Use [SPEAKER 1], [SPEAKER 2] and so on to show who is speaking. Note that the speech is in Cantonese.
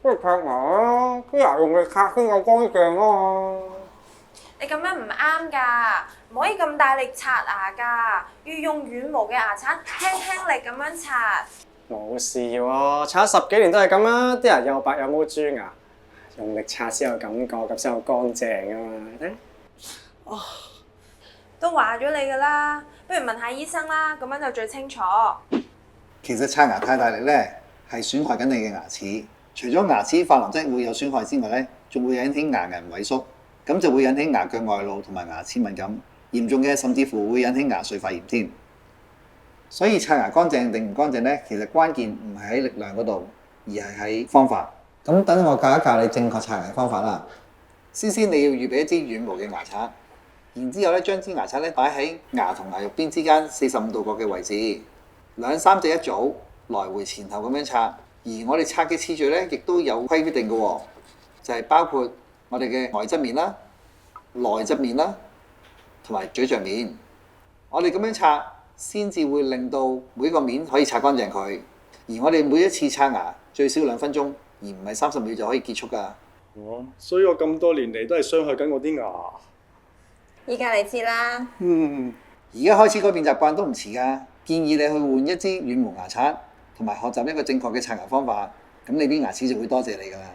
[SPEAKER 1] 不如刷牙啦，啲牙用力刷先夠乾淨啊！
[SPEAKER 2] 你咁樣唔啱㗎，唔可以咁大力刷牙㗎，要用軟毛嘅牙刷，輕輕力咁樣刷。
[SPEAKER 1] 冇事喎，刷咗10幾年都係咁啦，啲牙又白又冇蛀牙，用力刷先有感覺，咁先有乾淨啊嘛。
[SPEAKER 2] 都話咗你㗎啦，不如問下醫生啦，咁樣就最清楚。
[SPEAKER 3] 其實刷牙太大力咧，係損害緊你嘅牙齒。除咗牙齒琺瑯質會有損害之外咧，仲會引起牙齦萎縮，咁就會引起牙腳外露同埋牙齒敏感，嚴重嘅甚至乎會引起牙髓發炎添。所以刷牙乾淨定唔乾淨咧，其實關鍵唔係喺力量嗰度，而係喺方法。咁等我教一教你正確刷牙嘅方法啦。先你要預備一支軟毛嘅牙刷，然之後咧將支牙刷咧擺喺牙同牙肉邊之間45度角嘅位置，2、3隻一組，來回前後咁樣刷。而我哋刷嘅次序咧，亦都有規定嘅喎，就係包括我哋嘅外側面啦、內側面啦，同埋咀嚼面。我哋咁樣刷，先至會令到每個面可以刷乾淨佢。而我哋每一次刷牙最少2分鐘，而唔係30秒就可以結束㗎。
[SPEAKER 1] 所以我咁多年嚟都係傷害緊我啲牙。
[SPEAKER 2] 依家你知啦。
[SPEAKER 3] 而家開始改變習慣都唔遲㗎，建議你去換一支軟毛牙刷，同埋學習一個正確嘅刷牙方法，咁你啲牙齒就會多謝你㗎啦。